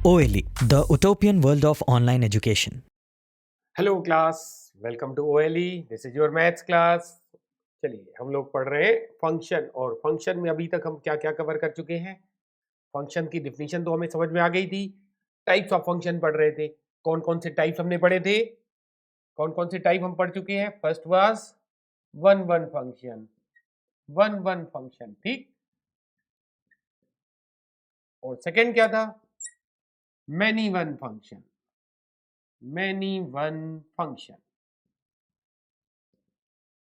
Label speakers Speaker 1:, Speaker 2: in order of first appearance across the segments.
Speaker 1: OLE, the utopian world of online education.
Speaker 2: Hello class, welcome to OLE. This is your maths class. चलिए, हम लोग पढ़ रहे हैं फंक्शन। और फंक्शन में अभी तक हम क्या क्या कवर कर चुके हैं। फंक्शन की डिफिनीशन तो हमें समझ में आ गई थी। टाइप्स ऑफ फंक्शन पढ़ रहे थे। कौन कौन से टाइप्स हमने पढ़े थे, कौन कौन से टाइप हम पढ़ चुके हैं। First was one one function, one one function, ठीक। और सेकंड क्या था, many one function, many one function.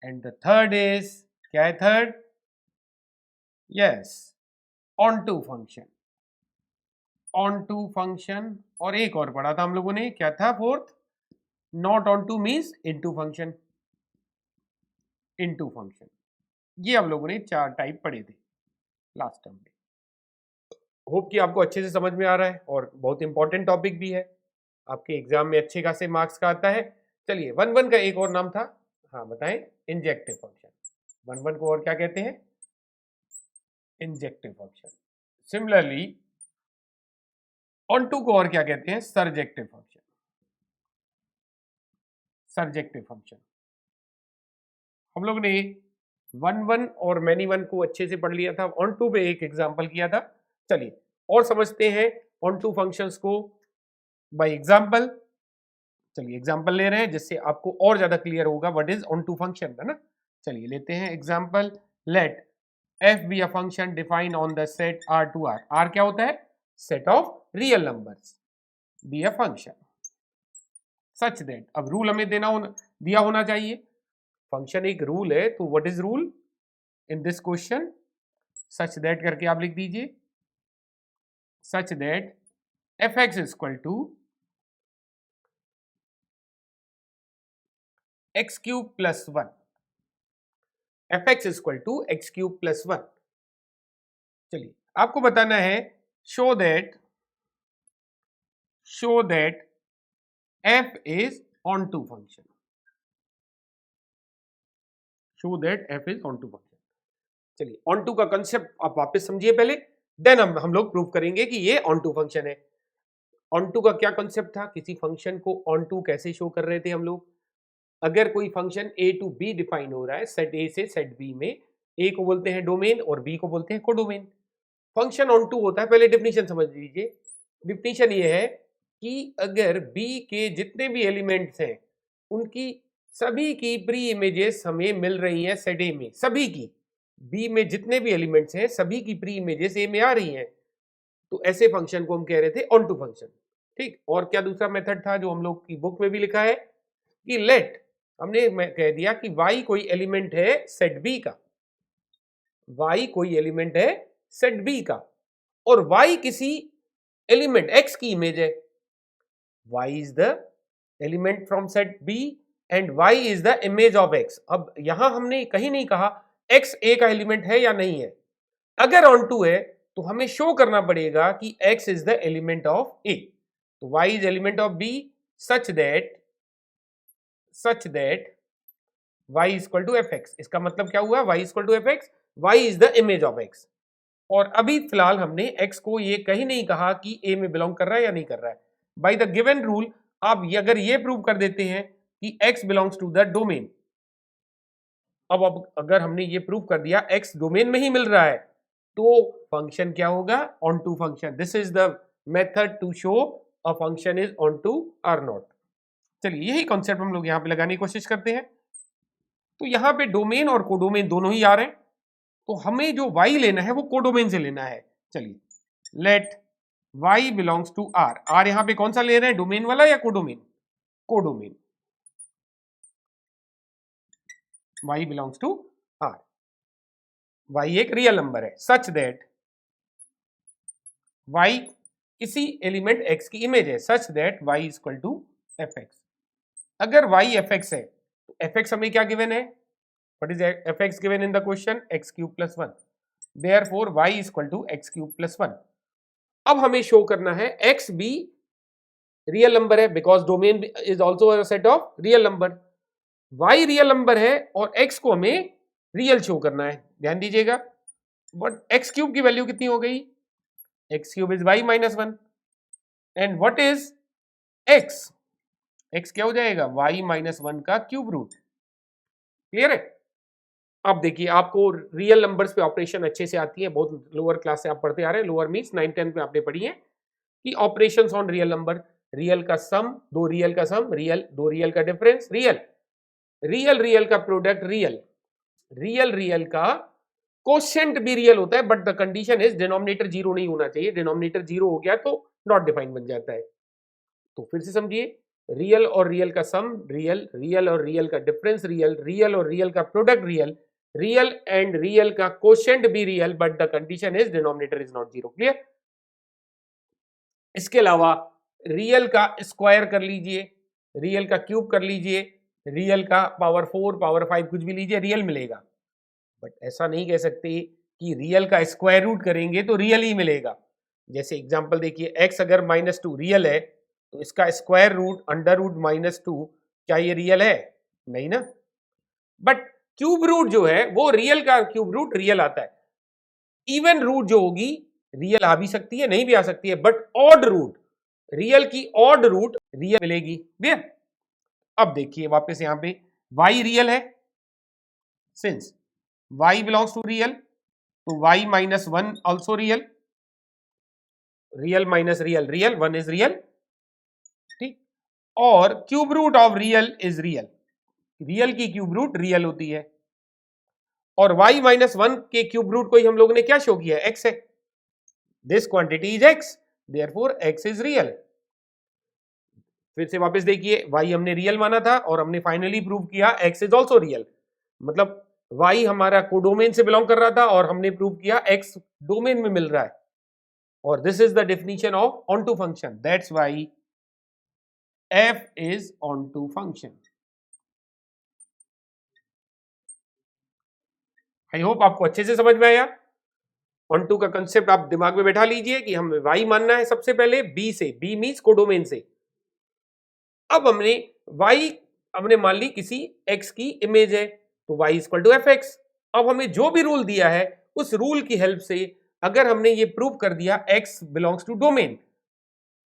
Speaker 2: And the third is, क्या है third, yes, onto function, onto function. और एक और पढ़ा था हम लोगों ने, क्या था fourth, not on two means into function, into function. ये हम लोगों ने चार टाइप पढ़े थे लास्ट टर्म में। होप कि आपको अच्छे से समझ में आ रहा है और बहुत इंपॉर्टेंट टॉपिक भी है, आपके एग्जाम में अच्छे खासे मार्क्स का आता है। चलिए, वन वन का एक और नाम था, हाँ बताएं, इंजेक्टिव फंक्शन। वन वन को और क्या कहते हैं, injective function. Similarly onto को और क्या कहते हैं, सरजेक्टिव फंक्शन, सरजेक्टिव फंक्शन। हम लोग ने वन वन और मैनी वन को अच्छे से पढ़ लिया था, ऑन टू पे एक एग्जांपल किया था। चलिए और समझते हैं ऑन टू फंक्शंस को बाय एग्जांपल। चलिए एग्जांपल ले रहे हैं जिससे आपको और ज्यादा क्लियर होगा what is onto function, है ना। चलिए लेते हैं example. Let f be a function defined on the set R to R। R क्या होता है, set of real numbers, be a function such that. अब रूल हमें दिया होना चाहिए। फंक्शन एक रूल है, तो what is rule in this question, such that करके आप लिख दीजिए। Such that F X is equal to X cube plus one, F X is equal to X cube plus one. चलिए आपको बताना है, show that F is onto function, show that F is onto function. चलिए onto का concept आप वापस समझिए पहले, देन हम लोग प्रूव करेंगे कि ये ऑन टू फंक्शन है। ऑन टू का क्या कंसेप्ट था, किसी फंक्शन को ऑन टू कैसे शो कर रहे थे हम लोग। अगर कोई function A to B define हो रहा है, सेट ए से सेट बी में, ए को बोलते हैं डोमेन और बी को बोलते हैं कोडोमेन। फंक्शन ऑन टू होता है, पहले डिफिनीशन समझ लीजिए। डिफिनीशन ये है कि अगर बी के जितने भी एलिमेंट्स हैं उनकी सभी की प्री इमेजेस हमें मिल रही हैं सेट ए में, सभी की, बी में जितने भी एलिमेंट्स हैं सभी की प्री इमेजेस ए में आ रही हैं, तो ऐसे फंक्शन को हम कह रहे थे ऑन टू फंक्शन, ठीक। और क्या दूसरा मेथड था जो हम लोग की बुक में भी लिखा है कि लेट, हमने कह दिया कि y कोई एलिमेंट है सेट बी का, y कोई एलिमेंट है सेट बी का, और y किसी एलिमेंट x की इमेज है। y is the element from set b and y is the image of x। अब यहां हमने कहीं नहीं कहा x a का एलिमेंट है या नहीं है। अगर ऑन टू है तो हमें शो करना पड़ेगा कि x is the element of a, तो y is element of b such that y is equal to fx। इसका मतलब क्या हुआ, y is equal to fx, y is the image of x। और अभी फिलहाल हमने x को ये कहीं नहीं कहा कि a में बिलोंग कर रहा है या नहीं कर रहा है। बाय द गिवन रूल आप अगर ये प्रूव कर देते हैं कि x belongs to the domain, अब अगर हमने ये प्रूव कर दिया x डोमेन में ही मिल रहा है, तो फंक्शन क्या होगा, onto function. This is the method to show a function is onto or not. चलिए यही कॉन्सेप्ट हम लोग यहाँ पे लगाने की कोशिश करते हैं। तो यहां पे डोमेन और कोडोमेन दोनों ही आ रहे हैं, तो हमें जो y लेना है वो कोडोमेन से लेना है। चलिए let y belongs to r। r यहां पे कौन सा ले रहे हैं, डोमेन वाला या codomain, codomain. y belongs to r, y एक रियल नंबर है सच दैट y किसी एलिमेंट x की इमेज है, such that y is equal to fx। अगर y fx है तो fx हमें क्या गिवन है, what is fx given in the question, x cube plus 1, therefore y is equal to x cube plus 1। अब हमें शो करना है x भी रियल नंबर है because domain is also a set of real number, y real number है और x को हमें रियल शो करना है। ध्यान दीजिएगा, बट x क्यूब की वैल्यू कितनी हो गई, x cube is y minus 1, and what is x? x क्या हो जाएगा? y माइनस 1 का क्यूब रूट। क्लियर है? अब देखिए, आपको रियल नंबर्स पे ऑपरेशन अच्छे से आती है, बहुत लोअर क्लास से आप पढ़ते आ रहे हैं, लोअर मीन्स 9 10 में आपने पढ़ी है कि operations on real number, real का सम, दो रियल का सम, रियल, दो रियल का डिफरेंस, रियल, रियल रियल का प्रोडक्ट, रियल, रियल रियल का कोशेंट भी रियल होता है, but the condition is denominator zero नहीं होना चाहिए। डिनोमिनेटर जीरो हो गया तो नॉट डिफाइंड बन जाता है। तो फिर से समझिए, रियल और रियल का सम रियल, रियल और रियल का डिफरेंस रियल, रियल और रियल का product real, real and real का कोशेंट भी real, but the condition is denominator is not zero. Clear? इसके अलावा रियल का स्क्वायर कर लीजिए, रियल का क्यूब कर लीजिए, रियल का पावर 4 पावर 5 कुछ भी लीजिए, रियल मिलेगा। बट ऐसा नहीं कह सकते कि रियल का स्क्वायर रूट करेंगे तो रियल ही मिलेगा। जैसे एग्जांपल देखिए, x अगर -2 रियल है तो इसका स्क्वायर रूट अंडर रूट -2, क्या ये रियल है? नहीं ना। बट क्यूब रूट जो है वो रियल का क्यूब रूट रियल आता है। इवन रूट जो होगी रियल आ भी सकती है, नहीं भी आ सकती है, बट ऑड रूट, रियल की ऑड रूट रियल मिलेगी। क्लियर? अब देखिए वापस यहां पे y रियल है, since y belongs to real तो y minus 1 also real, real minus real real, 1 is real. ठीक, और cube root of real is real, real की क्यूब रूट रियल होती है, और y माइनस 1 के क्यूब रूट को ही हम लोगों ने क्या शो किया है? x है। This quantity is x, therefore x is real. फिर से वापस देखिए, y हमने रियल माना था और हमने फाइनली प्रूव किया x इज ऑल्सो रियल। मतलब y हमारा कोडोमेन से बिलोंग कर रहा था और हमने प्रूव किया x डोमेन में मिल रहा है। और this is the definition of onto function, that's why f is onto function. I hope आपको अच्छे से समझ में आया। ऑनटू का कंसेप्ट आप दिमाग में बैठा लीजिए कि हमें y मानना है सबसे पहले b से, b मींस कोडोमेन से। अब हमने y हमने मान ली किसी x की इमेज है तो y इक्वल टू fx। अब हमें जो भी रूल दिया है उस रूल की हेल्प से अगर हमने ये प्रूव कर दिया x बिलोंग्स टू डोमेन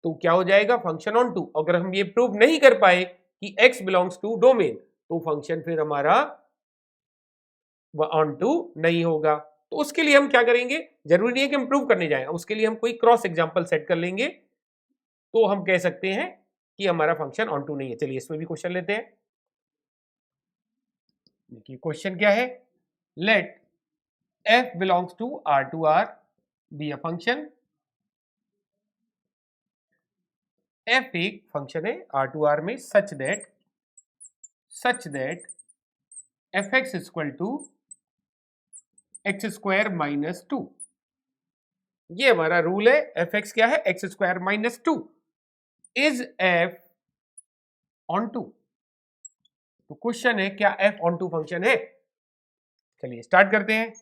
Speaker 2: तो क्या हो जाएगा? Function onto. अगर हम ये प्रूव नहीं कर पाए कि x बिलोंग्स टू डोमेन तो फंक्शन फिर हमारा ऑन टू नहीं होगा। तो उसके लिए हम क्या करेंगे? जरूरी नहीं है कि हम प्रूव करने जाएं, उसके लिए हम कोई क्रॉस एग्जांपल सेट कर लेंगे तो हम कह सकते हैं कि हमारा फंक्शन ऑन टू नहीं है। चलिए इसमें भी क्वेश्चन लेते हैं। देखिए क्वेश्चन क्या है, let f belongs to R be a function. f एक फंक्शन है R में such that fx equal to X square minus 2। ये हमारा रूल है, fx क्या है? X square minus 2। Is f onto? तो क्वेश्चन है क्या f ऑन टू फंक्शन है? चलिए स्टार्ट करते हैं।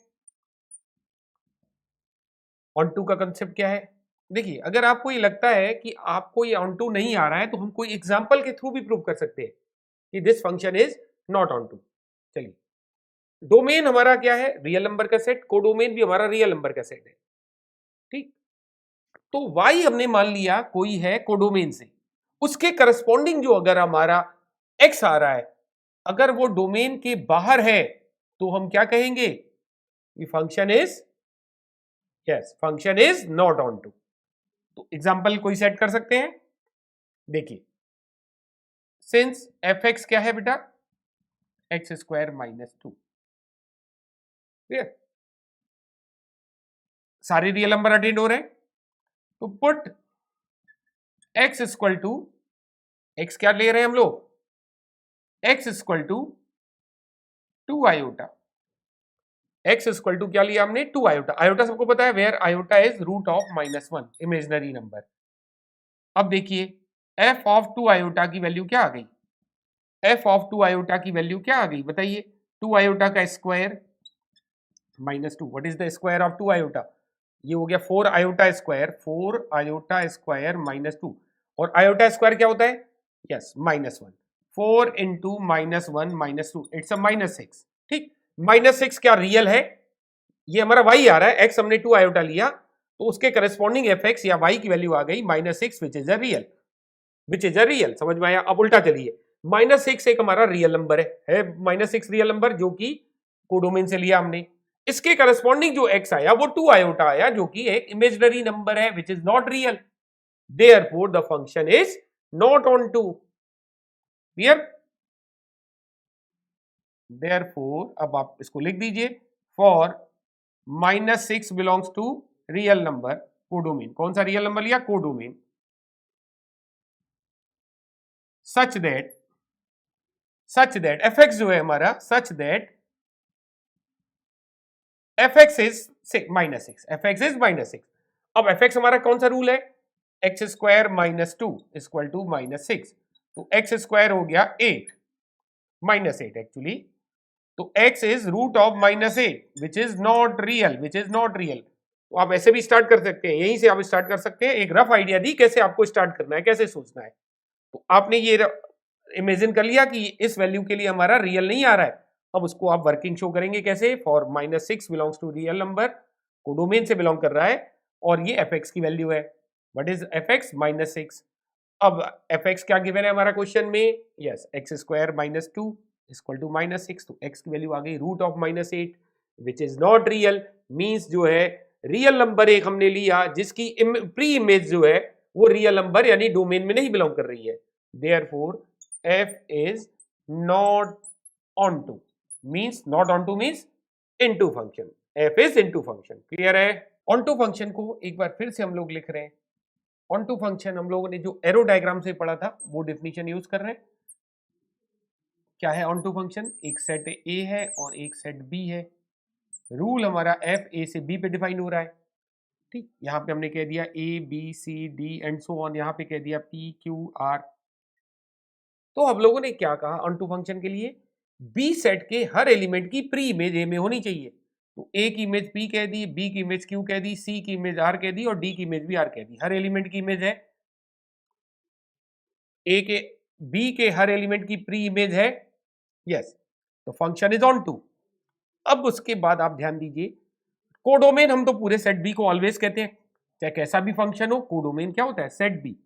Speaker 2: ऑन टू का कंसेप्ट क्या है? देखिए, अगर आपको ये लगता है कि आपको ये ऑन टू नहीं आ रहा है तो हम कोई एग्जांपल के थ्रू भी प्रूव कर सकते हैं कि this function is not onto. चलिए, डोमेन हमारा क्या है? रियल नंबर का सेट, कोडोमेन भी हमारा रियल नंबर का सेट है। ठीक, तो y हमने मान लिया कोई है कोडोमेन से, उसके करस्पॉन्डिंग जो अगर हमारा x आ रहा है, अगर वो डोमेन के बाहर है तो हम क्या कहेंगे? Function is function is not onto. तो एग्जांपल कोई सेट कर सकते हैं। देखिए, सिंस fx क्या है बेटा? X square minus 2। सारे रियल नंबर अटेंड हो रहे हैं तो put x equal to, x क्या ले रहे हैं हम लोग? x equal to 2 iota. x equal to क्या लिया हमने? 2 आयोटा। आयोटा सबको पता है, where iota is root of -1, imaginary number. अब देखिए, f ऑफ 2 आयोटा की वैल्यू क्या आ गई? f ऑफ 2 आयोटा की वैल्यू क्या आ गई बताइए? 2 आयोटा का square -2। What is the square of 2 iota? ये हो गया 4 आयोटा स्क्वायर, 4 आयोटा स्क्वायर -2। और आयोटा स्क्वायर क्या होता है? यस, -1। 4 into -1 -2, it's a -6। ठीक, -6 क्या रियल है? ये हमारा y आ रहा है, x हमने 2 आयोटा लिया, तो उसके करस्पॉन्डिंग एफ एक्स या वाई की वैल्यू आ गई -6 विच इज अ रियल, समझ में आया। अब उल्टा चलिए, -6 एक हमारा रियल नंबर है -6 रियल नंबर जो कि कोडोमेन से लिया हमने। इसके करस्पॉन्डिंग जो x आया वो 2 आयोटा आया जो कि एक इमेजिनरी नंबर है which is not real, therefore the function is not onto. Clear? Therefore अब आप इसको लिख दीजिए, for -6 belongs to real number codomain. कौन सा रियल नंबर लिया? कोडोमेन। सच दैट fx जो है हमारा, सच दैट fx इज -6 अब fx हमारा कौन सा रूल है? x स्क्वायर -2 इक्वल टू -6, तो x स्क्वायर हो गया 8 -8 एक्चुअली, तो x is root of -8 which is not real. तो आप ऐसे भी स्टार्ट कर सकते हैं, यहीं से आप स्टार्ट कर सकते हैं। एक रफ आइडिया दी कैसे आपको स्टार्ट करना है, कैसे सोचना है। तो आपने ये इमेजिन कर लिया कि इस वैल्यू के लिए हमारा रियल नहीं आ रहा है, अब उसको आप वर्किंग शो करेंगे कैसे? For -6 belongs to real number, codomain से बिलोंग कर रहा है और ये fx की वैल्यू है। What is fx? -6। अब fx क्या गिवन है हमारा क्वेश्चन में? Yes, x square -2 equal to -6, तो x की वैल्यू आ गई root of -8 which is not real. Means जो है रियल नंबर एक हमने लिया जिसकी प्री इमेज जो है वो रियल नंबर यानी डोमेन में नहीं बिलोंग कर रही है, therefore f is not onto means into function, f is into function। Clear है? onto function को एक बार फिर से हम लोग लिख रहे हैं। onto function हम लोगों ने जो एरो डायग्राम से पढ़ा था वो डेफिनेशन यूज कर रहे हैं। क्या है onto function? एक सेट A है और एक सेट B है। रूल हमारा f A से B पे डिफाइन हो रहा है, ठीक। यहाँ पे हमने कह दिया A B C D and so on, यहाँ पे कह दिया P Q R। तो हम लोगों ने क्या कहा ऑनटू फंक्शन के लिए? बी सेट के हर एलिमेंट की प्री इमेज ए में होनी चाहिए। तो ए की इमेज पी कह दी, बी की इमेज क्यू कह दी, सी की इमेज आर कह दी और डी की इमेज भी आर कह दी। हर एलिमेंट की इमेज है ए के, बी के हर एलिमेंट की प्री इमेज है, यस, तो फंक्शन इज ऑन टू। अब उसके बाद आप ध्यान दीजिए, कोडोमेन हम तो पूरे सेट बी को ऑलवेज कहते हैं, चाहे कैसा भी फंक्शन हो। कोडोमेन क्या होता है? Set B.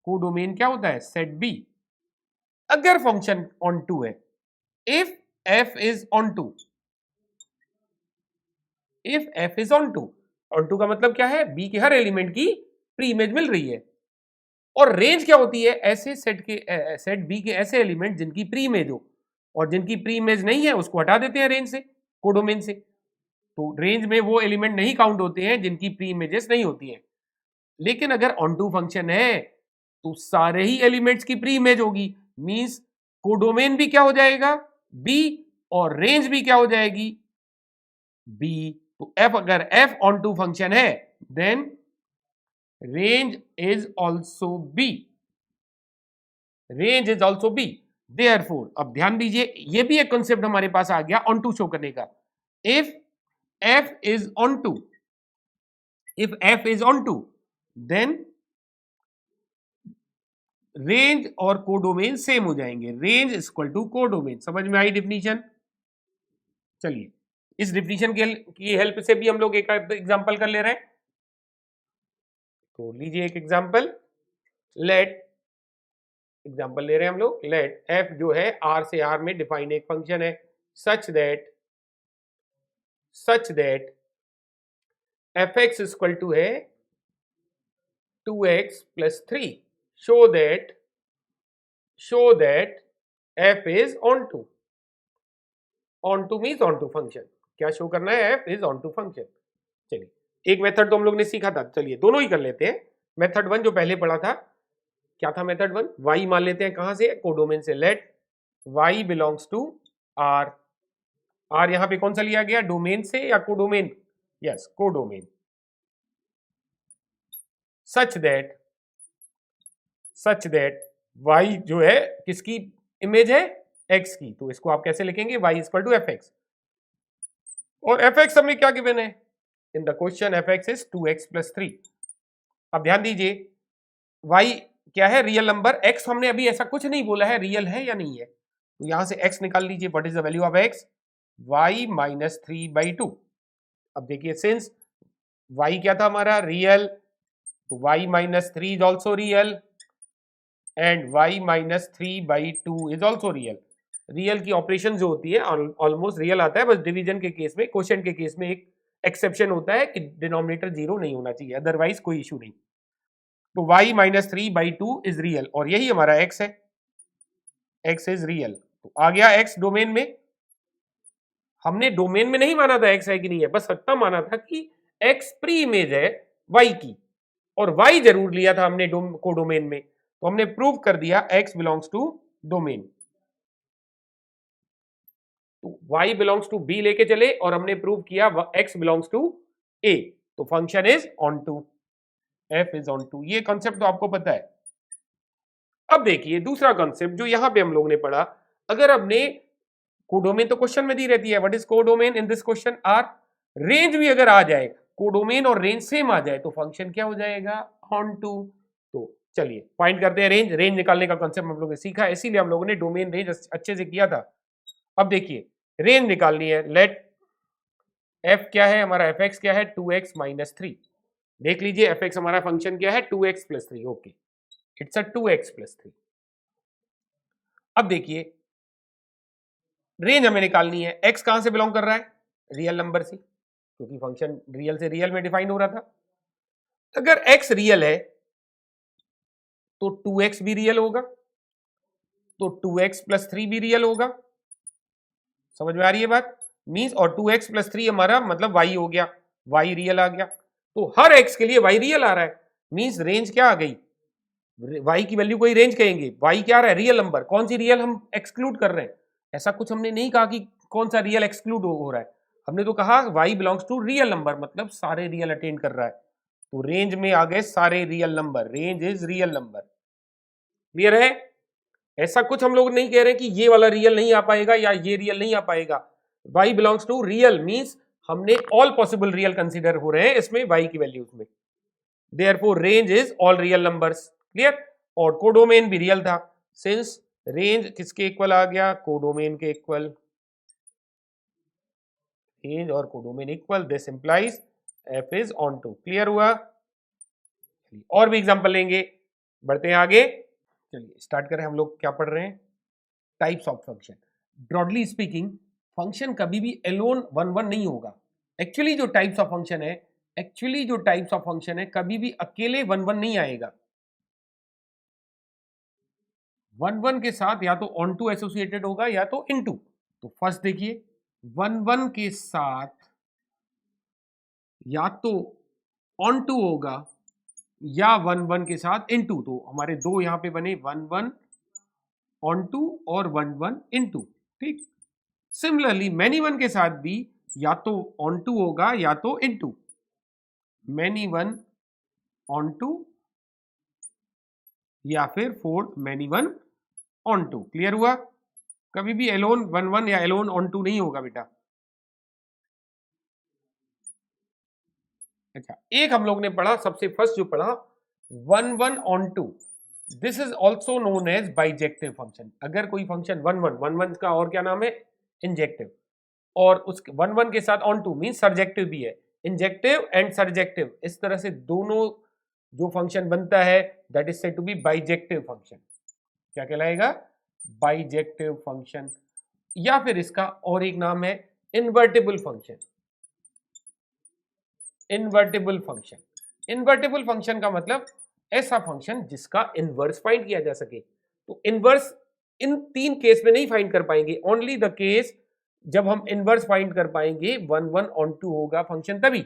Speaker 2: कोडोमेन क्या होता है? Set B. अगर फंक्शन ऑन टू है, if f is onto, if f is onto का मतलब क्या है? b के हर एलिमेंट की प्री इमेज मिल रही है। और रेंज क्या होती है? ऐसे सेट b के ऐसे एलिमेंट जिनकी प्री इमेज हो, और जिनकी प्री इमेज नहीं है उसको हटा देते हैं रेंज से, कोडोमेन से। तो रेंज में वो एलिमेंट नहीं काउंट होते हैं जिनकी प्री इमेजेस नहीं होती हैं। लेकिन अगर ऑन टू फंक्शन है तो सारे ही एलिमेंट्स की प्री इमेज होगी, मींस कोडोमेन भी क्या हो जाएगा? बी, और रेंज भी क्या हो जाएगी? बी। तो f अगर f ऑन टू फंक्शन है then range is also B, range is also B. Therefore अब ध्यान दीजिए, ये भी एक कॉन्सेप्ट हमारे पास आ गया ऑन टू शो करने का। If f is onto, if f is onto then range और कोडोमेन सेम हो जाएंगे, रेंज इक्वल टू कोडोमेन। समझ में आई डेफिनेशन? चलिए इस डेफिनेशन की हेल्प से भी हम लोग एक एग्जांपल कर ले रहे हैं। तो लीजिए एक एग्जांपल, लेट एग्जांपल ले रहे हैं हम लोग। लेट f जो है r से r में डिफाइन एक फंक्शन है such that fx equal to है 2x plus 3। show that f is onto, onto means onto function। क्या शो करना है? f is onto function। चलिए एक मेथड तो हम लोग ने सीखा था, चलिए दोनों ही कर लेते हैं। मेथड 1 जो पहले पढ़ा था, क्या था मेथड 1? y मान लेते हैं कहां से? कोडोमेन से। Let y belongs to r, r यहां पे कौन सा लिया गया? डोमेन से या codomain? Yes, codomain. Such that y जो है किसकी इमेज है? x की। तो इसको आप कैसे लिखेंगे? y इक्वल टू fx, और fx हमें क्या गिवन है in the question? fx is 2x plus 3। अब ध्यान दीजिए, y क्या है? Real number. x हमने अभी ऐसा कुछ नहीं बोला है रियल है या नहीं है, तो यहां से x निकाल लीजिए। What is the value of x? y minus 3/2। अब देखिए सिंस y क्या था हमारा, रियल, तो y minus 3 is also real and y minus 3/2 is also real. Real की ऑपरेशन जो होती है ऑलमोस्ट रियल आता है, बस डिवीजन के केस में, क्वोशिएंट के केस में एक एक्सेप्शन होता है कि डिनोमिनेटर जीरो नहीं होना चाहिए, अदरवाइज कोई इशू नहीं। तो y माइनस 3/2 इज रियल और यही हमारा x है, x इज रियल। तो आ गया x डोमेन में। हमने डोमेन में नहीं माना था x है कि नहीं है, बस इतना माना था कि x प्री इमेज है y की, और y जरूर लिया था हमने कोडोमेन में। तो हमने प्रूव कर दिया x बिलोंग्स टू डोमेन। तो y बिलोंग्स टू b लेके चले और हमने प्रूव किया x बिलोंग्स टू a। तो function is onto, f is onto. ये कॉन्सेप्ट तो आपको पता है। अब देखिए दूसरा कॉन्सेप्ट जो यहां पे हम लोग ने पढ़ा, अगर हमने कोडोमेन तो क्वेश्चन में दी रहती है, what is codomain in this question R, range भी अगर आ जाए, कोडोमेन और रेंज सेम आ जाए तो फंक्शन क्या हो जाएगा, ऑन टू। तो चलिए फाइंड करते हैं रेंज। रेंज निकालने का कॉन्सेप्ट हम लोगों ने सीखा, इसीलिए हम लोगों ने डोमेन रेंज अच्छे से किया था। अब देखिए रेंज निकालनी है, लेट f क्या है हमारा, fx क्या है, 2x माइनस 3। देख लीजिए fx हमारा फंक्शन क्या है, 2x plus 3। Okay, it's a 2x plus 3। अब देखिए रेंज हमें निकालनी है, x कहां से बिलोंग कर रहा है, रियल नंबर से, क्योंकि फंक्शन रियल से रियल में डिफाइन हो रहा था। अगर x रियल है तो 2x भी रियल होगा, तो 2x प्लस 3 भी रियल होगा। समझ में आ रही है बात, मींस, और 2x प्लस 3 हमारा मतलब y हो गया, y रियल आ गया। तो हर x के लिए y रियल आ रहा है, मींस रेंज क्या आ गई, y की वैल्यू कोई रेंज कहेंगे, y क्या आ रहा है, रियल नंबर। कौन सी रियल हम एक्सक्लूड कर रहे हैं, ऐसा कुछ हमने नहीं कहा कि कौन सा रियल एक्सक्लूड हो रहा है, हमने तो कहा y belongs to real number, मतलब सारे रियल अटेंड कर रहा है। तो रेंज में आ गए सारे real number, range is real number. Clear है, ऐसा कुछ हम लोग नहीं कह रहे कि ये वाला रियल नहीं आ पाएगा या ये रियल नहीं आ पाएगा। y belongs to real means हमने ऑल पॉसिबल रियल कंसीडर हो रहे हैं इसमें y की वैल्यूज में, therefore range is all real numbers. Clear, और कोडोमेन भी रियल था, सिंस रेंज किसके इक्वल आ गया, कोडोमेन के इक्वल। रेंज और codomain equal, this implies f is onto. Clear हुआ, और भी एग्जांपल लेंगे, बढ़ते हैं आगे। चलिए स्टार्ट करें, हम लोग क्या पढ़ रहे हैं, types of function. Broadly speaking function कभी भी एलोन वन वन नहीं होगा। एक्चुअली जो टाइप्स ऑफ फंक्शन है, एक्चुअली जो टाइप्स ऑफ फंक्शन है कभी भी अकेले वन वन नहीं आएगा। वन वन के साथ या तो ऑन टू एसोसिएटेड होगा या तो इन टू। तो फर्स्ट देखिए, वन वन के साथ या तो ऑन टू होगा या वन वन के साथ इन टू। तो हमारे दो यहां पे बने, वन वन ऑन टू और वन वन इन टू। ठीक, सिमिलरली मैनी वन के साथ भी या तो ऑन टू होगा या तो into, many one onto या फिर fourth many one onto. Clear हुआ, कभी भी एलोन वन वन या एलोन ऑन टू नहीं होगा बेटा। अच्छा, एक हम लोग ने पढ़ा, सबसे फर्स्ट जो पढ़ा, one one onto, this is also known as bijective function. अगर कोई function one one, one one का और क्या नाम है, इंजेक्टिव, और उस वन वन के साथ ऑन टू मीन सर्जेक्टिव भी है, इंजेक्टिव एंड सर्जेक्टिव, इस तरह से दोनों जो फंक्शन बनता है that is said to be bijective function. क्या कहलाएगा, बाइजेक्टिव फंक्शन, या फिर इसका और एक नाम है invertible function. Invertible function, invertible function का मतलब ऐसा फंक्शन जिसका इनवर्स फाइंड किया जा सके। तो इनवर्स इन तीन केस में नहीं फाइंड कर पाएंगे, ओनली द केस जब हम इनवर्स फाइंड कर पाएंगे, वन वन ऑन टू होगा फंक्शन तभी,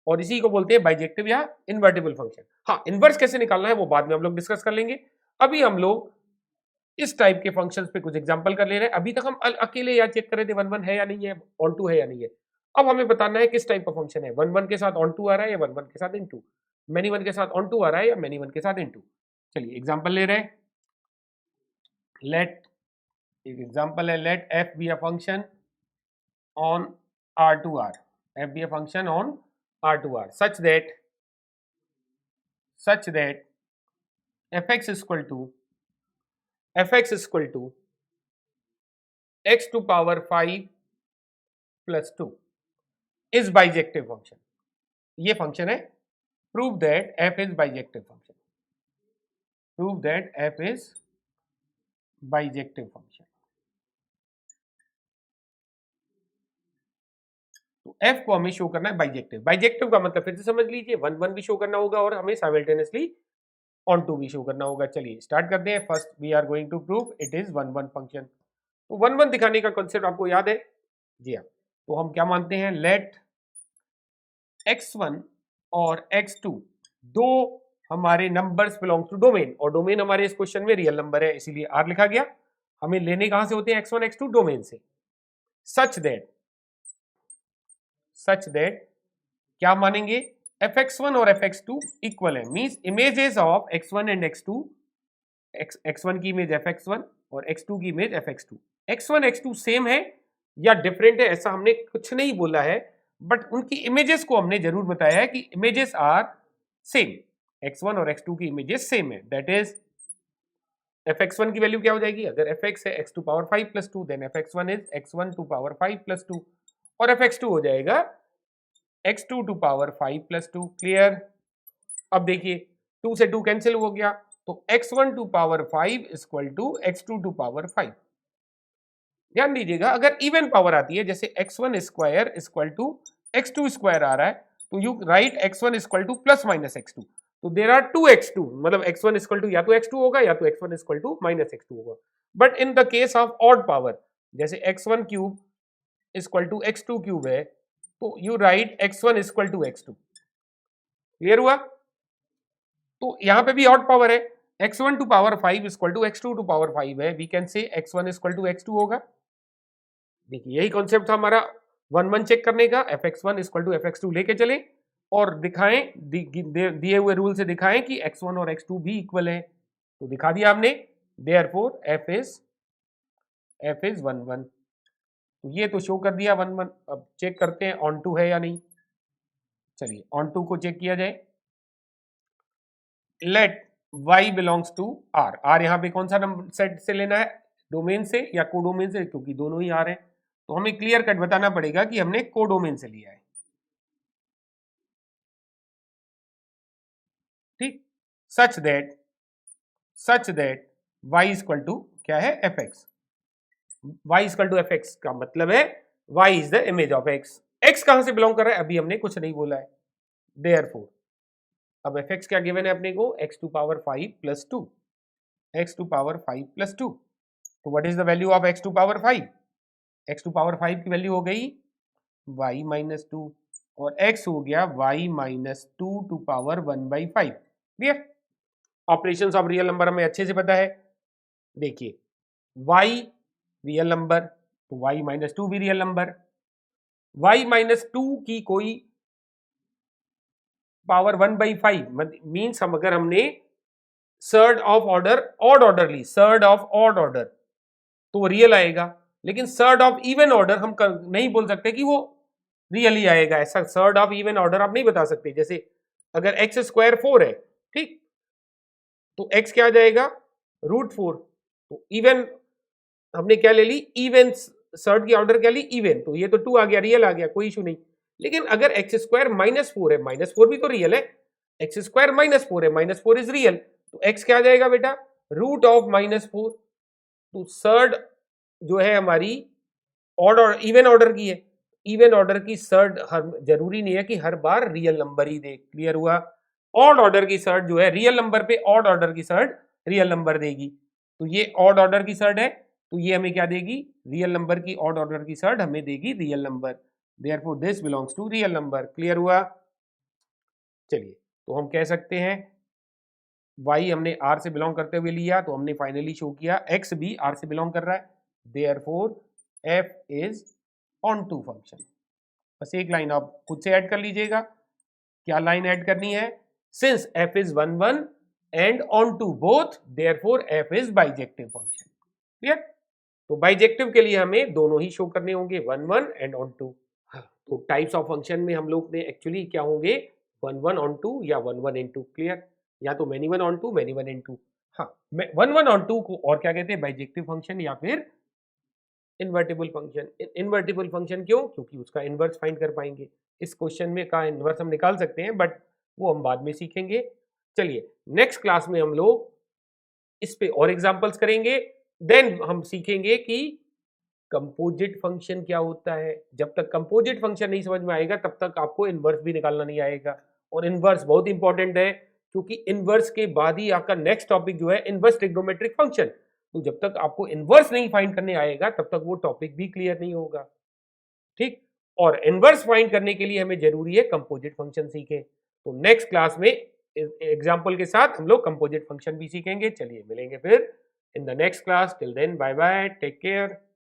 Speaker 2: और इसी को बोलते हैं बाइजेक्टिव या इन्वर्टिबल फंक्शन। हाँ, इनवर्स कैसे निकालना है वो बाद में हम लोग डिस्कस कर लेंगे। अभी हम लोग इस टाइप के फंक्शंस पे कुछ एग्जांपल कर ले रहे हैं। अभी तक हम अकेले या चेक कर रहे थे वन वन है या नहीं है, ऑन टू है या नहीं है। अब हमें बताना है किस टाइप का फंक्शन है, वन वन के साथ ऑन टू आ रहा है या वन वन के साथ इन टू, मैनी वन के साथ ऑन टू आ रहा है या मैनी वन के साथ इन टू। चलिए एग्जाम्पल ले रहे हैं, लेट, एक एग्जाम्पल है, let f be a function on R to R, f be a function on R to R such that fx is equal to x to power 5 plus 2 is bijective function. ये function है। Prove that f is bijective function. Prove that f is bijective function. तो f को हमें show करना है bijective. Bijective का मतलब फिर से समझ लीजिए, 1 1 भी शो करना होगा और हमें साइमल्टेनियसली ऑन टू भी शो करना होगा। चलिए स्टार्ट करते हैं। First we are going to prove it is 1 1 function. तो 1 1 दिखाने का कॉन्सेप्ट आपको याद है? जी हाँ। तो हम क्या मानते हैं, लेट x1 और x2 दो हमारे नंबर्स बिलोंग टू डोमेन, और डोमेन हमारे इस क्वेश्चन में रियल नंबर है, इसीलिए r लिखा गया। हमें लेने कहां से होते हैं x1 x2? डोमेन से। सच दैट क्या मानेंगे, fx1 और fx2 इक्वल है, means images of x1 and x2, x1 की इमेज fx1 और x2 की image fx2। x1 x2 same है या डिफरेंट है ऐसा हमने कुछ नहीं बोला है, बट उनकी इमेजेस को हमने जरूर बताया है कि इमेजेस आर सेम। x1 और x2 की इमेजेस सेम है, दैट इज fx1 की वैल्यू क्या हो जाएगी, अगर fx है x to power 5 plus 2, then fx1 is x1 to power 5 plus 2, और fx2 हो जाएगा x2 to power 5 plus 2। Clear? अब देखिए 2 से 2 कैंसिल हो गया, तो x1 to power 5 equal to x2 to power 5। ध्यान दीजिएगा, अगर इवन पावर आती है, जैसे x1 square equal to x2 square आ रहा है, तो you write x1 equal to plus minus x2, तो देयर आर 2x2, मतलब x1 इक्वल टू या तो x2 होगा या तो x1 equal to minus x2 होगा। But in the case of odd power, जैसे x1 cube equal to x2 cube है, तो you write x1 equal to x2। Clear हुआ? तो यहां पे भी ऑड पावर है, x1 to power 5 equal to x2 to power 5 है, we can say x1 equal to x2 होगा। देखिए यही कॉन्सेप्ट था हमारा 1 1 चेक करने का, fx1 इक्वल टू fx2 लेके चले और दिखाएं, दिए हुए रूल से दिखाएं कि x1 और x2 भी इक्वल है, तो दिखा दिया हमने। Therefore f is 1 1। तो ये तो शो कर दिया 1 1। अब चेक करते हैं ऑन टू है या नहीं। चलिए ऑन टू को चेक किया जाए। Let y belongs to r। r यहाँ पे कौन सा नंबर सेट से लेना है, डोमेन से या कोडोमेन से, क्योंकि दोनों ही आ रहे हैं, तो हमें क्लियर कट बताना पड़ेगा कि हमने कोडोमेन से लिया है। ठीक, such that y equal to क्या है, fx। y equal to fx का मतलब है y is the image of x। x कहां से बिलोंग कर रहा है, अभी हमने कुछ नहीं बोला है। देयरफॉर अब fx क्या गिवन है अपने को, x to power 5 plus 2, x to power 5 plus 2। तो what is the value of x to power 5? x to power 5 की वैल्यू हो गई y माइनस 2, और x हो गया y minus 2 to power 1/5। Clear? Operations of real number हमें अच्छे से पता है। देखिए y रियल नंबर, तो y माइनस 2 भी रियल नंबर। y माइनस 2 की कोई पावर 1/5 मीन्स हम अगर हमने surd of order odd order ली, सर्ड ऑफ ऑड ऑर्डर, तो वो रियल आएगा। लेकिन सर्ड ऑफ इवन ऑर्डर हम नहीं बोल सकते कि वो रियल ही आएगा। ऐसा सर्ड ऑफ इवन ऑर्डर आप नहीं बता सकते। जैसे अगर एक्स स्क्वायर 4 है, ठीक, तो x क्या आ जाएगा, √4। तो इवन हमने क्या ले ली, इवन सर्ड की ऑर्डर क्या ली, इवन, तो ये तो 2 आ गया, रियल आ गया, कोई इशू नहीं। लेकिन अगर एक्स स्क्वायर -4 है, -4 भी तो रियल है, एक्स स्क्वायर -4 है, -4 इज रियल, तो x क्या आ जाएगा बेटा, √-4। तो सर्ड जो है हमारी ऑड और इवन ऑर्डर की है, इवन ऑर्डर की सर्ड जरूरी नहीं है कि हर बार रियल नंबर ही दे। क्लियर हुआ? ऑड ऑर्डर की सर्ड जो है रियल नंबर पे ऑड ऑर्डर की सर्ड रियल नंबर देगी। तो ये ऑड ऑर्डर की सर्ड है, तो ये हमें क्या देगी, रियल नंबर की ऑड ऑर्डर की सर्ड हमें देगी real number. Therefore this belongs to real number. Clear हुआ? चलिए तो हम कह सकते हैं y हमने r से बिलोंग करते हुए लिया, तो हमने फाइनली शो किया x भी r से बिलोंग कर रहा है। Therefore f is onto function. बस एक लाइन आप खुद से ऐड कर लीजिएगा। क्या लाइन ऐड करनी है, since f is 1 1 and onto both, therefore f is bijective function. Clear? तो बाइजेक्टिव के लिए हमें दोनों ही शो करने होंगे, 1 1 एंड ऑन टू। तो टाइप्स ऑफ फंक्शन में हम लोग ने एक्चुअली क्या होंगे, 1 1 ऑन टू या 1 1 इनटू। क्लियर? या तो many one onto, many one into. हाँ, 1 1 ऑन टू को और क्या कहते हैं, बाइजेक्टिव फंक्शन या फिर इन्वर्टिबल फंक्शन। इन्वर्टिबल फंक्शन क्यों? क्योंकि उसका इन्वर्स फाइंड कर पाएंगे। इस क्वेश्चन में का इन्वर्स हम निकाल सकते हैं, बट वो हम बाद में सीखेंगे। चलिए नेक्स्ट क्लास में हम लोग इस पे और एग्जांपल्स करेंगे, देन हम सीखेंगे कि कंपोजिट फंक्शन क्या होता है। जब तक कंपोजिट फंक्शन नहीं समझ में आएगा तब तक आपको इन्वर्स भी निकालना नहीं आएगा, और इन्वर्स बहुत इंपॉर्टेंट है, क्योंकि इन्वर्स के बाद ही आपका नेक्स्ट टॉपिक जो है इन्वर्स ट्रिग्नोमेट्रिक फंक्शन। तो जब तक आपको इन्वर्स नहीं फाइंड करने आएगा तब तक वो टॉपिक भी क्लियर नहीं होगा, ठीक। और इन्वर्स फाइंड करने के लिए हमें जरूरी है कंपोजिट फंक्शन सीखें। तो नेक्स्ट क्लास में एग्जांपल के साथ हम लोग कंपोजिट फंक्शन भी सीखेंगे। चलिए मिलेंगे फिर in the next class. Till then bye bye, take care.